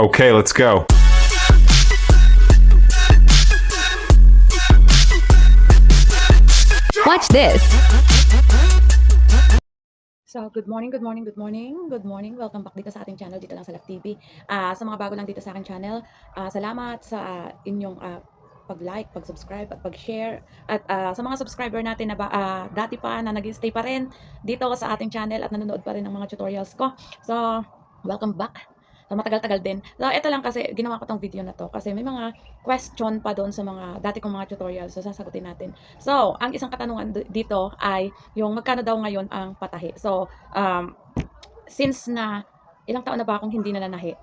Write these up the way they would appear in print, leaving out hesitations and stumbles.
Okay, let's go. Watch this. So, good morning, good morning, good morning, good morning. Welcome back dito sa ating channel, dito lang sa Love TV. Sa mga bago lang dito sa aking channel, salamat sa inyong pag-like, pag-subscribe, at pag-share. At sa mga subscriber natin na dati pa na nag-stay pa rin dito sa ating channel at nanonood pa rin ng mga tutorials ko. So, welcome back. So, matagal-tagal din. So, ito lang kasi ginawa ko tong video na to kasi may mga question pa doon sa mga dati kong mga tutorials. So, sasagutin natin. So, ang isang katanungan dito ay yung magkano daw ngayon ang patahi. So, since na ilang taon na ba akong hindi nananahi,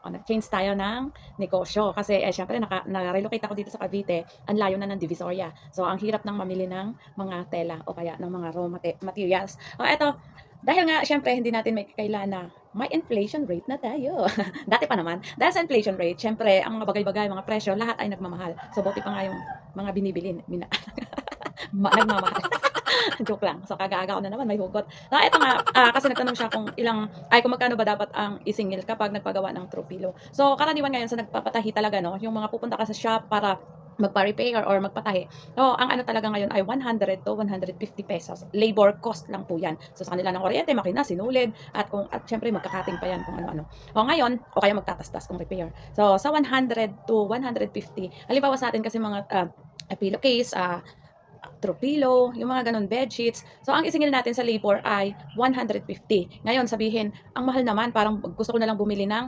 nag-change tayo ng negosyo kasi syempre na-relocate ako dito sa Cavite, ang layo na ng Divisoria. So ang hirap nang mamili ng mga tela o kaya ng mga raw materials. Eto, dahil nga syempre hindi natin may kailan na may inflation rate na tayo. Dati pa naman. Dahil sa inflation rate, syempre ang mga bagay-bagay, mga presyo, lahat ay nagmamahal. So buti pa nga yung mga binibili, nagmamahal. Joke lang. So, kaga-aga ko na naman, may hugot. Eto nga, kasi nagtanong siya kung magkano ba dapat ang isingil kapag nagpagawa ng throw pillow. So, karaniwan ngayon sa nagpapatahi talaga, no, yung mga pupunta ka sa shop para magpa-repair or magpatahi. So, ang ano talaga ngayon ay 100 to 150 pesos. Labor cost lang po yan. So, sa kanila ng kuryente, makina, sinulid, at syempre magkakating pa yan kung ano-ano. Ngayon, o kaya magtatastas kung repair. So, sa 100 to 150, halimbawa sa atin kasi mga pillowcase, throw pillow, yung mga ganun, bed sheets. So, ang isingil natin sa labor ay 150. Ngayon, sabihin, ang mahal naman, parang gusto ko na lang bumili ng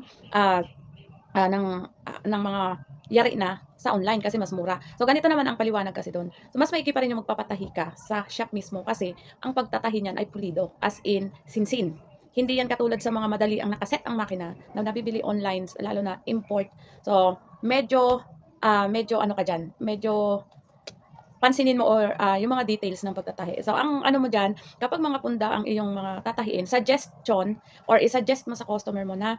mga yari na sa online kasi mas mura. So, ganito naman ang paliwanag kasi doon. So, mas maigi pa rin yung magpapatahi ka sa shop mismo kasi ang pagtatahi niyan ay pulido, as in, sinsin. Hindi yan katulad sa mga madali ang nakaset ang makina na nabibili online, lalo na import. So, medyo ano ka dyan, medyo pansinin mo or yung mga details ng pagtatahi. So, ang ano mo dyan, kapag mga punda ang iyong mga tatahiin, suggestion or i-suggest mo sa customer mo na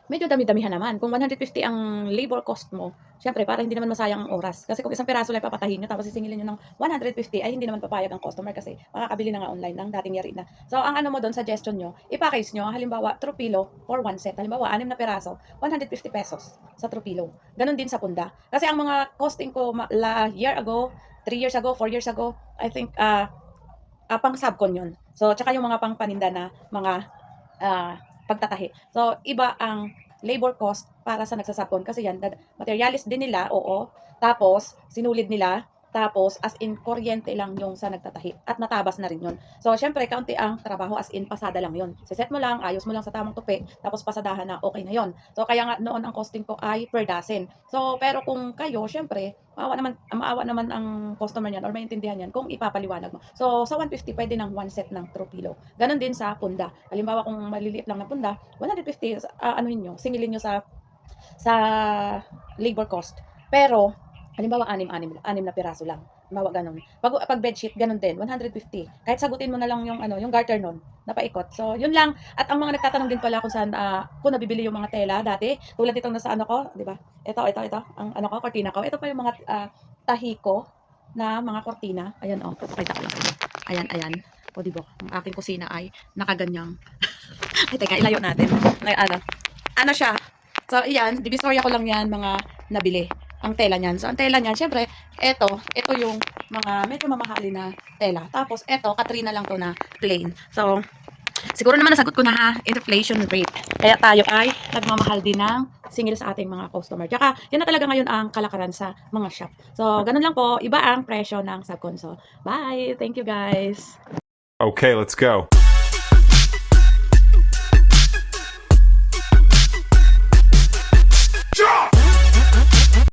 medyo dami-damihan naman. Kung 150 ang labor cost mo, syempre para hindi naman masayang ang oras. Kasi kung isang piraso lang papatahin nyo tapos sisingilin nyo ng 150 ay hindi naman papayag ang customer kasi makakabili na nga online ng dating yari na. So, ang ano mo doon, suggestion nyo, i-package nyo, halimbawa, tropilo for one set. Halimbawa, 6 na piraso, 150 pesos sa tropilo. Ganon din sa punda. Kasi ang mga costing ko year ago, 3 years ago, 4 years ago, I think, pang subcon yun. So, tsaka yung mga pang paninda na mga pagtatahi. So, iba ang labor cost para sa nagsasabon kasi yan, materialis din nila, oo. Tapos, sinulid nila, tapos as in kuryente lang yung sa nagtatahi at natabas na rin yun. So, syempre, kaunti ang trabaho as in pasada lang yun. Siset mo lang, ayos mo lang sa tamang tupi, tapos pasadahan na okay na yun. So, kaya nga noon ang costing ko ay per dozen. So, pero kung kayo, syempre, maawa naman ang customer niyan or maintindihan yan kung ipapaliwanag mo. So, sa 150 pwede ng one set ng throw pillow. Ganon din sa punda. Halimbawa kung maliliit lang na punda, 150 anuhin nyo, singilin nyo sa labor cost. Pero halimbawa 6 na piraso lang. Halimbawa ganun. Pag bedsheet ganun din, 150. Kahit sagutin mo na lang yung garter nun, napaikot. So, yun lang. At ang mga nagtatanong din pala kung saan kung nabibili yung mga tela dati, tulad nitong nasa ano ko, 'di ba? Ito, ang ano ko, kortina ko. Ito pa yung mga tahi ko na mga kortina. Ayan papakita ko lang sa inyo. Ayan. O, di ba? Ang aking kusina ay nakaganyang. Ay, teka, ilayo natin. Ano siya? So, iyan, divisoria ko lang yan, mga nabili. Ang tela niyan. So, ang tela niyan, syempre, ito yung mga medyo mamahali na tela. Tapos, Katrina lang to na plain. So, siguro naman nasagot ko na ha, inflation rate. Kaya tayo ay nagmamahal din ng singil sa ating mga customer. Tsaka, yan na talaga ngayon ang kalakaran sa mga shop. So, ganun lang po, iba ang presyo ng subcon. So, bye! Thank you guys! Okay, let's go.